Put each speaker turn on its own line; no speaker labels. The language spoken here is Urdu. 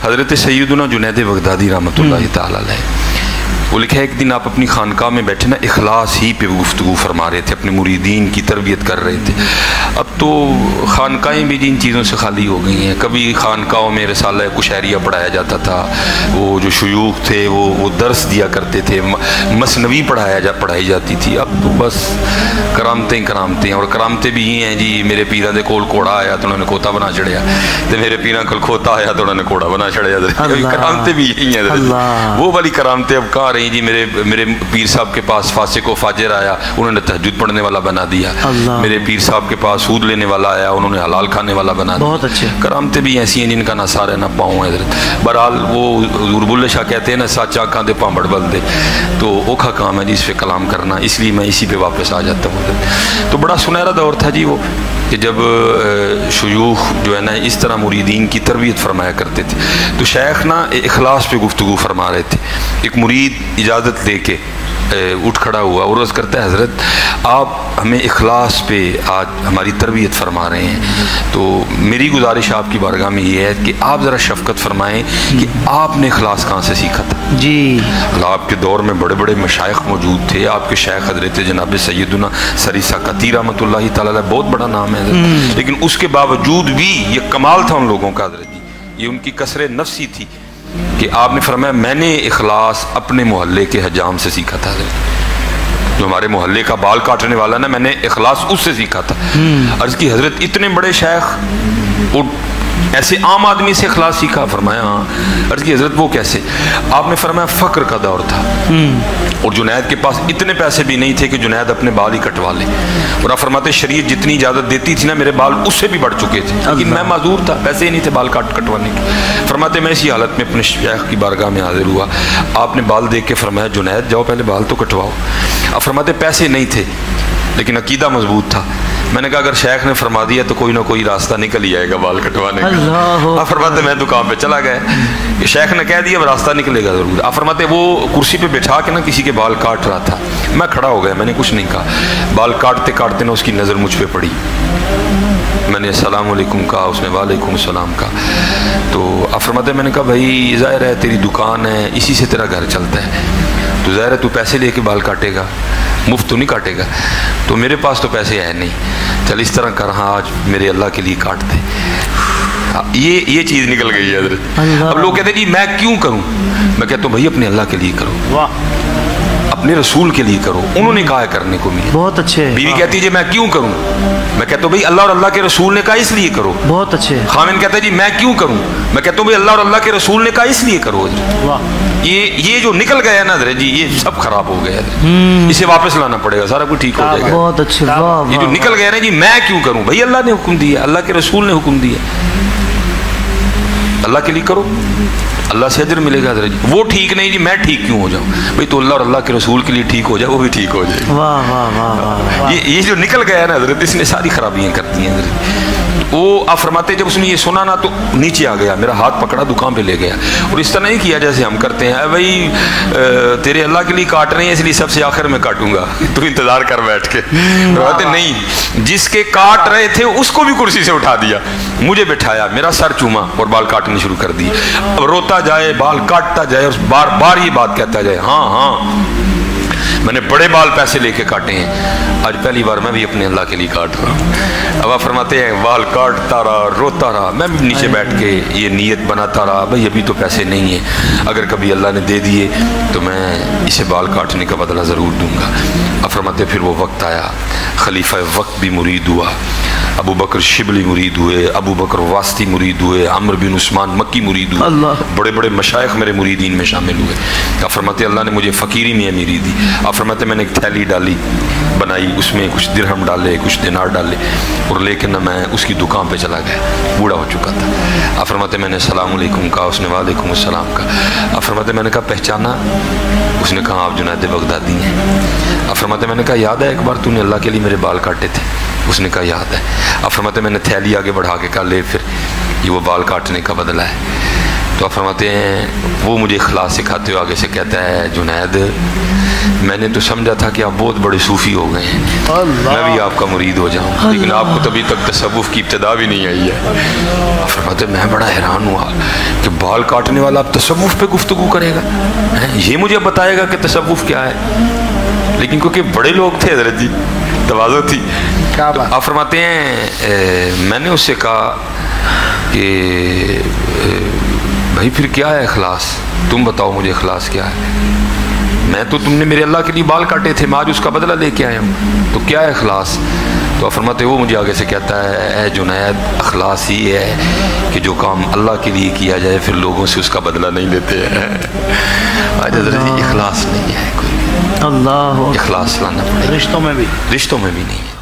حضرت سیدنا جنید بغدادی رحمۃ اللہ تعالی علیہ، وہ لکھا ہے ایک دن آپ اپنی خانقاہ میں بیٹھے نا، اخلاص ہی پہ گفتگو فرما رہے تھے، اپنے مریدین کی تربیت کر رہے تھے۔ اب تو خانقاہیں بھی جن چیزوں سے خالی ہو گئی ہیں، کبھی خانقاہوں میں رسالہ کشیریہ پڑھایا جاتا تھا، وہ جو شیوخ تھے وہ درس دیا کرتے تھے، مثنوی پڑھائی جاتی تھی۔ اب تو بس کرامتیں، اور کرامتیں بھی یہ ہیں جی، میرے پیراں دے کول کوڑا آیا تو انہوں نے کھوتا بنا چڑھیا، تو میرے پیراں کول کھوتا آیا تو انہوں نے کوڑا بنا چڑھیا۔ کرامتیں بھی یہی ہیں، وہ والی کرامتیں اب کہاں رہی جی؟ میرے پیر صاحب کے پاس فاسق و فاجر آیا، انہوں نے تہجد پڑھنے والا بنا دیا۔ میرے پیر صاحب کے پاس سود لینے والا آیا، انہوں نے حلال کھانے والا بنا دیا۔
بہت اچھے
کرامتیں بھی ایسی ہیں جن کا نہ سارے نہ پاؤں ہے حضرت۔ بہرحال وہ حضور بلے شاہ کہتے ہیں نا، سچ آنکھاں دے پانبڑ بل دے، تو اوکھا کام ہے جی اس پہ کلام کرنا، اس لیے میں اسی پہ واپس آ جاتا ہوں حضرت۔ تو بڑا سنہرا دور تھا جی وہ، کہ جب شیوخ جو ہے نا اس طرح مریدین کی تربیت فرمایا کرتے تھے۔ تو شیخ نا اخلاص پہ گفتگو فرما رہے تھے۔ ایک مرید اجازت لے کے اٹھ کھڑا ہوا اور عرض کرتا ہے، حضرت آپ ہمیں اخلاص پہ آج ہماری تربیت فرما رہے ہیں، تو میری گزارش آپ کی بارگاہ میں یہ ہے کہ آپ ذرا شفقت فرمائیں کہ آپ نے اخلاص کہاں سے سیکھا تھا؟
جی
آپ کے دور میں بڑے بڑے مشائخ موجود تھے، آپ کے شیخ حضرت جناب سیدنا سری ساکتی رحمۃ اللہ تعالی علیہ، بہت بڑا نام ہے حضرت، لیکن اس کے باوجود بھی یہ کمال تھا ان لوگوں کا حضرت جی، یہ ان کی کثر نفسی تھی کہ آپ نے فرمایا میں نے اخلاص اپنے محلے کے حجام سے سیکھا تھا حضرت، جو ہمارے محلے کا بال کاٹنے والا نا، میں نے اخلاص اس سے سیکھا تھا۔ عرض کی حضرت اتنے بڑے شیخ ایسے عام آدمی سے اخلاص سیکھا؟ فرمایا ہاں۔ عرض کی حضرت وہ کیسے؟ آپ نے فرمایا فقر کا دور تھا اور جنید کے پاس اتنے پیسے بھی نہیں تھے کہ جنید اپنے بال ہی کٹوا لے، اور آپ فرماتے شریعت جتنی اجازت دیتی تھی نا، میرے بال اس سے بھی بڑھ چکے تھے، لیکن میں معذور تھا، پیسے ہی نہیں تھے بال کٹوانے کے۔ فرماتے میں اسی حالت میں اپنے شیخ کی بارگاہ میں حاضر ہوا، آپ نے بال دیکھ کے فرمایا جنید جاؤ پہلے بال تو کٹواؤ۔ آپ فرماتے پیسے نہیں تھے لیکن عقیدہ مضبوط تھا۔ میں نے کہا اگر شیخ نے فرما دیا تو کوئی نہ کوئی راستہ نکل ہی آئے گا بال کٹوانے کا۔ آپ فرماتے میں دکان پہ چلا گیا کہ شیخ نے کہہ دیا راستہ نکلے گا ضرور۔ آپ فرماتے وہ کرسی پہ بٹھا کے نا کسی کے بال کاٹ رہا تھا، میں کھڑا ہو گیا، میں نے کچھ نہیں کہا۔ بال کاٹتے کاٹتے نا اس کی نظر مجھ پہ پڑی، میں نے السلام علیکم کہا، اس نے وعلیکم السلام کہا۔ تو آپ فرماتے میں نے کہا بھائی ظاہر ہے تیری دکان ہے، اسی سے تیرا گھر چلتا ہے، تو ظاہر ہے تو پیسے لے کے بال کاٹے گا، مفت تو نہیں کاٹے گا۔ تو میرے پاس تو پیسے ہے نہیں، چل اس طرح کر ہاں آج میرے اللہ کے لیے کاٹ دے۔ یہ چیز نکل گئی ہے حضرت۔ اب لوگ کہتے ہیں جی میں کیوں کروں؟ میں کہتا ہوں بھائی اپنے اللہ کے لیے کرو، اپنے رسول کے لیے کرو، انہوں نے کہا ہے کرنے کو مجھے۔
بہت اچھے۔
بیوی کہتی ہے جی میں کیوں کروں؟ میں کہتا ہوں بھائی اللہ اور اللہ کے رسول نے کہا اس لیے کرو۔
بہت اچھے۔
خامن کہتا ہے جی میں کیوں کروں؟ میں کہتا ہوں بھائی اللہ اور اللہ کے رسول نے کہا اس لیے کرو حضرت۔ یہ جو نکل گیا نا حضرت جی، یہ سب خراب ہو گیا حضرت، اسے واپس لانا پڑے گا، سارا کچھ ٹھیک ہو جائے گا۔
بہت اچھے۔
یہ جو نکل گیا نا جی میں کیوں کروں، بھائی اللہ نے حکم دیا، اللہ کے رسول نے حکم دیا، اللہ کے لیے کرو، اللہ سے اجر ملے گا حضرت جی۔ وہ ٹھیک نہیں جی میں ٹھیک کیوں ہو جاؤں؟ بھائی تو اللہ اور اللہ کے رسول کے لیے ٹھیک ہو جائے، وہ بھی ٹھیک ہو جائے۔
واہ واہ واہ۔
یہ جو نکل گیا نا حضرت، اس نے ساری خرابیاں کرتی ہیں حضرت۔ وہ آپ فرماتے جب اس نے یہ سنا نا تو نیچے آ گیا، میرا ہاتھ پکڑا دکان پہ لے گیا، اور اس طرح نہیں کیا جیسے ہم کرتے ہیں، بھائی تیرے اللہ کے لیے کاٹ رہے ہیں اس لیے سب سے آخر میں کاٹوں گا، تو انتظار کر بیٹھ کے۔ فرماتے نہیں، جس کے کاٹ رہے تھے اس کو بھی کرسی سے اٹھا دیا، مجھے بٹھایا، میرا سر چوما اور بال کاٹنے شروع کر دی۔ اب روتا جائے، بال کاٹتا جائے، اور بار بار یہ بات کہتا جائے ہاں ہاں میں نے بڑے بال پیسے لے کے کاٹے ہیں، آج پہلی بار میں بھی اپنے اللہ کے لیے کاٹ رہا ہوں۔ اب آپ فرماتے ہیں بال کاٹتا رہا، روتا رہا، میں بھی نیچے بیٹھ کے یہ نیت بناتا رہا بھائی ابھی تو پیسے نہیں ہیں، اگر کبھی اللہ نے دے دیے تو میں اسے بال کاٹنے کا بدلہ ضرور دوں گا۔ آپ فرماتے پھر وہ وقت آیا، خلیفہ وقت بھی مرید ہوا، ابو بکر شبلی مرید ہوئے، ابو بکر واسطی مرید ہوئے، عمر بن عثمان مکی مرید ہوئے، بڑے بڑے مشائخ میرے مریدین میں شامل ہوئے۔ آپ فرماتے اللہ نے مجھے فقیری میں امیر دی۔ آپ فرماتے میں نے ایک تھیلی ڈالی بنائی، اس میں کچھ درہم ڈالے، کچھ دینار ڈالے، اور لیکن نہ میں اس کی دکان پہ چلا گیا، بوڑھا ہو چکا تھا۔ آپ فرماتے میں نے السلام علیکم کہا، اس نے وعلیکم السلام کہا۔ آپ فرماتے میں نے کہا پہچانا؟ اس نے کہا آپ جنید بغدادی ہیں۔ آپ فرماتے میں نے کہا یاد ہے ایک بار تو نے اللہ کے لیے میرے بال کاٹے تھے؟ اس نے کہا یاد ہے۔ آپ فرماتے میں نے تھیلی آگے بڑھا کے کہا لے پھر یہ وہ بال کاٹنے کا بدلہ ہے۔ تو آپ فرماتے ہیں وہ مجھے اخلاص سکھاتے ہوئے آگے سے کہتا ہے جنید میں نے تو سمجھا تھا کہ آپ بہت بڑے صوفی ہو گئے ہیں، میں بھی آپ کا مرید ہو جاؤں، لیکن آپ کو تبھی تک تصوف کی ابتدا بھی نہیں آئی ہے۔ آپ فرماتے ہیں میں بڑا حیران ہوا کہ بال کاٹنے والا اب تصوف پہ گفتگو کرے گا، یہ مجھے بتائے گا کہ تصوف کیا ہے، لیکن کیونکہ بڑے لوگ تھے حضرت جی، تواضع تھی۔ آپ فرماتے ہیں میں نے اس سے کہا کہ بھائی پھر کیا ہے اخلاص، تم بتاؤ مجھے اخلاص کیا ہے، میں تو تم نے میرے اللہ کے لیے بال کاٹے تھے، میں آج اس کا بدلہ لے کے آیا ہوں، تو کیا ہے اخلاص؟ تو فرماتے وہ مجھے آگے سے کہتا ہے اے جنید اخلاص ہی ہے کہ جو کام اللہ کے لیے کیا جائے پھر لوگوں سے اس کا بدلہ نہیں لیتے ہیں۔ آج حضرت اخلاص نہیں ہے کوئی،
اللہ
اخلاص لانا پڑے،
رشتوں میں بھی
نہیں ہے۔